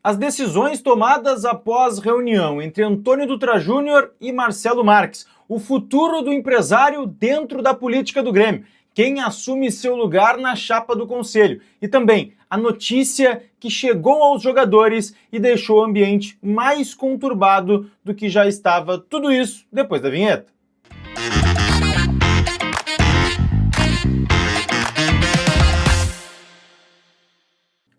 As decisões tomadas após reunião entre Antônio Dutra Júnior e Marcelo Marques. O futuro do empresário dentro da política do Grêmio. Quem assume seu lugar na chapa do conselho. E também a notícia que chegou aos jogadores e deixou o ambiente mais conturbado do que já estava. Tudo isso depois da vinheta.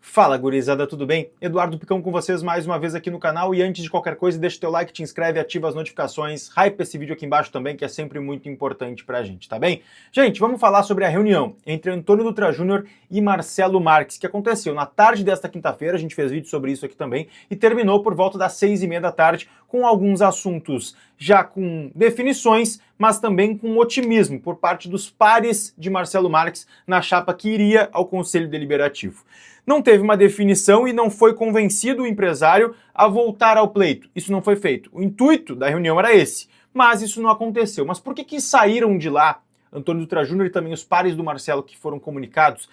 Fala gurizada, tudo bem? Eduardo Picão com vocês mais uma vez aqui no canal e antes de qualquer coisa deixa teu like, te inscreve, ativa as notificações, hype esse vídeo aqui embaixo também que é sempre muito importante pra gente, tá bem? Gente, vamos falar sobre a reunião entre Antônio Dutra Júnior e Marcelo Marques, que aconteceu na tarde desta quinta-feira, a gente fez vídeo sobre isso aqui também, e terminou por volta das 6h30 da tarde com alguns assuntos já com definições, mas também com otimismo por parte dos pares de Marcelo Marques na chapa que iria ao Conselho Deliberativo. Não teve uma definição e não foi convencido o empresário a voltar ao pleito. Isso não foi feito. O intuito da reunião era esse, mas isso não aconteceu. Mas por que saíram de lá, Antônio Dutra Júnior e também os pares do Marcelo que foram comunicados,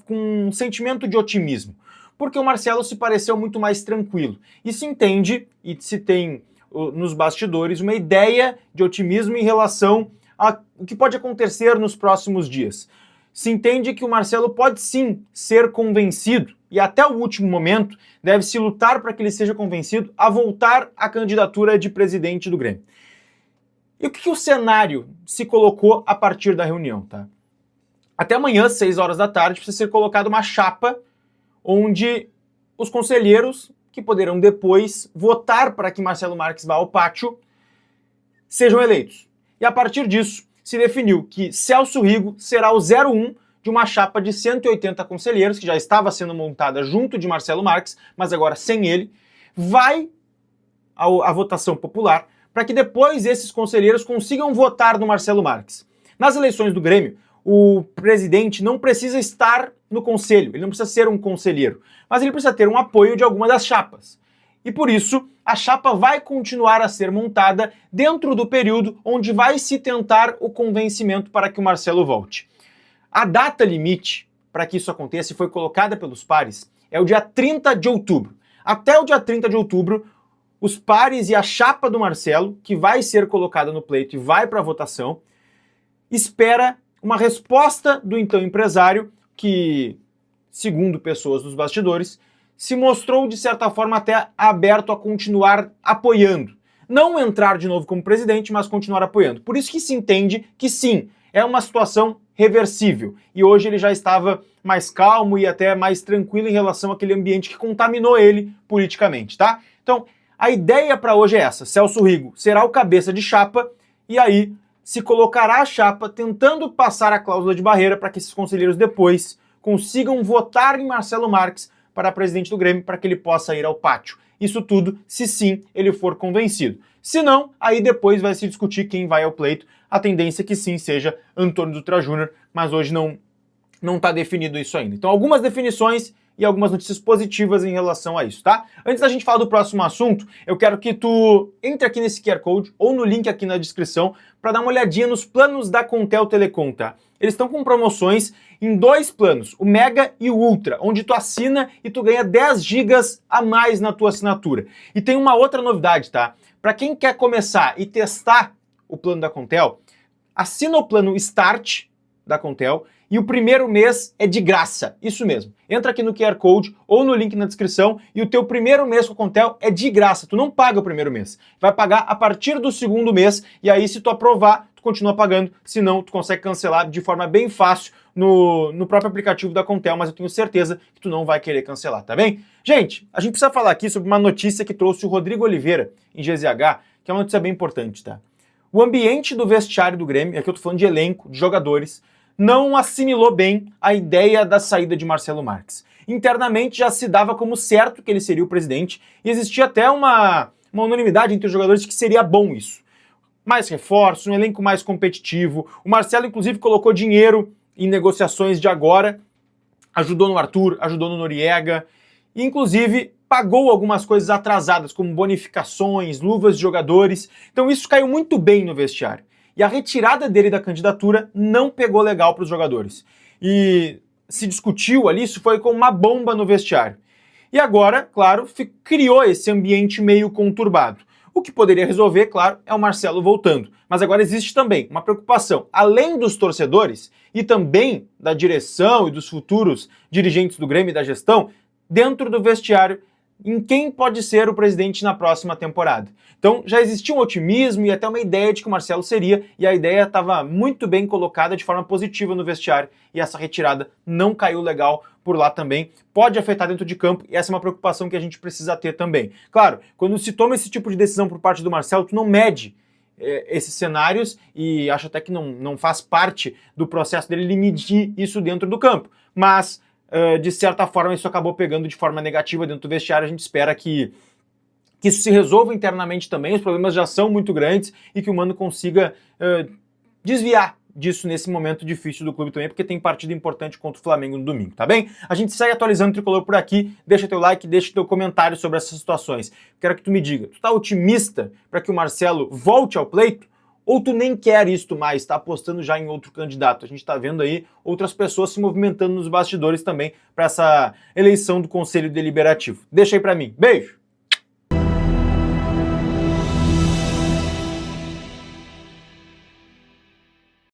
com um sentimento de otimismo? Porque o Marcelo se pareceu muito mais tranquilo. E se entende, e se tem nos bastidores, uma ideia de otimismo em relação ao que pode acontecer nos próximos dias. Se entende que o Marcelo pode sim ser convencido, e até o último momento deve-se lutar para que ele seja convencido a voltar à candidatura de presidente do Grêmio. E o que o cenário se colocou a partir da reunião, tá? Até amanhã, 6 horas da tarde, precisa ser colocada uma chapa onde os conselheiros, que poderão depois votar para que Marcelo Marques vá ao pátio, sejam eleitos. E a partir disso, se definiu que Celso Rigo será o 01 de uma chapa de 180 conselheiros, que já estava sendo montada junto de Marcelo Marques, mas agora sem ele, vai à votação popular para que depois esses conselheiros consigam votar no Marcelo Marques. Nas eleições do Grêmio, o presidente não precisa estar no conselho, ele não precisa ser um conselheiro, mas ele precisa ter um apoio de alguma das chapas. E por isso, a chapa vai continuar a ser montada dentro do período onde vai se tentar o convencimento para que o Marcelo volte. A data limite para que isso aconteça e foi colocada pelos pares é o dia 30 de outubro. Até o dia 30 de outubro, os pares e a chapa do Marcelo, que vai ser colocada no pleito e vai para a votação, espera uma resposta do então empresário que, segundo pessoas dos bastidores, se mostrou, de certa forma, até aberto a continuar apoiando. Não entrar de novo como presidente, mas continuar apoiando. Por isso que se entende que sim, é uma situação reversível. E hoje ele já estava mais calmo e até mais tranquilo em relação àquele ambiente que contaminou ele politicamente, tá? Então, a ideia para hoje é essa. Celso Rigo será o cabeça de chapa e aí se colocará a chapa tentando passar a cláusula de barreira para que esses conselheiros depois consigam votar em Marcelo Marques para presidente do Grêmio, para que ele possa ir ao pátio. Isso tudo, se sim, ele for convencido. Se não, aí depois vai se discutir quem vai ao pleito. A tendência é que sim seja Antônio Dutra Júnior, mas hoje não está definido isso ainda. Então, algumas definições e algumas notícias positivas em relação a isso, tá? Antes da gente falar do próximo assunto, eu quero que tu entre aqui nesse QR Code ou no link aqui na descrição para dar uma olhadinha nos planos da Contel Telecom, tá? Eles estão com promoções em 2 planos, o Mega e o Ultra, onde tu assina e tu ganha 10 gigas a mais na tua assinatura. E tem uma outra novidade, tá? Para quem quer começar e testar o plano da Contel, assina o plano Start da Contel e o primeiro mês é de graça, isso mesmo. Entra aqui no QR Code ou no link na descrição e o teu primeiro mês com a Contel é de graça, tu não paga o primeiro mês. Vai pagar a partir do segundo mês e aí se tu aprovar, tu continua pagando, senão tu consegue cancelar de forma bem fácil no próprio aplicativo da Contel, mas eu tenho certeza que tu não vai querer cancelar, tá bem? Gente, a gente precisa falar aqui sobre uma notícia que trouxe o Rodrigo Oliveira em GZH, que é uma notícia bem importante, tá? O ambiente do vestiário do Grêmio, aqui eu tô falando de elenco, de jogadores, não assimilou bem a ideia da saída de Marcelo Marques. Internamente já se dava como certo que ele seria o presidente e existia até uma unanimidade entre os jogadores de que seria bom isso. Mais reforços, um elenco mais competitivo. O Marcelo, inclusive, colocou dinheiro em negociações de agora, ajudou no Arthur, ajudou no Noriega, e inclusive pagou algumas coisas atrasadas, como bonificações, luvas de jogadores. Então isso caiu muito bem no vestiário. E a retirada dele da candidatura não pegou legal para os jogadores. E se discutiu ali, isso foi como uma bomba no vestiário. E agora, claro, criou esse ambiente meio conturbado. O que poderia resolver, claro, é o Marcelo voltando. Mas agora existe também uma preocupação, além dos torcedores e também da direção e dos futuros dirigentes do Grêmio e da gestão, dentro do vestiário, em quem pode ser o presidente na próxima temporada. Então já existia um otimismo e até uma ideia de que o Marcelo seria, e a ideia estava muito bem colocada de forma positiva no vestiário, e essa retirada não caiu legal por lá também, pode afetar dentro de campo, e essa é uma preocupação que a gente precisa ter também. Claro, quando se toma esse tipo de decisão por parte do Marcelo, tu não mede esses cenários, e acho até que não faz parte do processo dele medir isso dentro do campo, mas de certa forma isso acabou pegando de forma negativa dentro do vestiário. A gente espera que isso se resolva internamente também, os problemas já são muito grandes e que o Mano consiga desviar disso nesse momento difícil do clube também, porque tem partida importante contra o Flamengo no domingo, tá bem? A gente segue atualizando o Tricolor por aqui, deixa teu like, deixa teu comentário sobre essas situações. Quero que tu me diga, tu tá otimista para que o Marcelo volte ao pleito? Ou tu nem quer isto mais, tá apostando já em outro candidato? A gente tá vendo aí outras pessoas se movimentando nos bastidores também para essa eleição do Conselho Deliberativo. Deixa aí para mim. Beijo!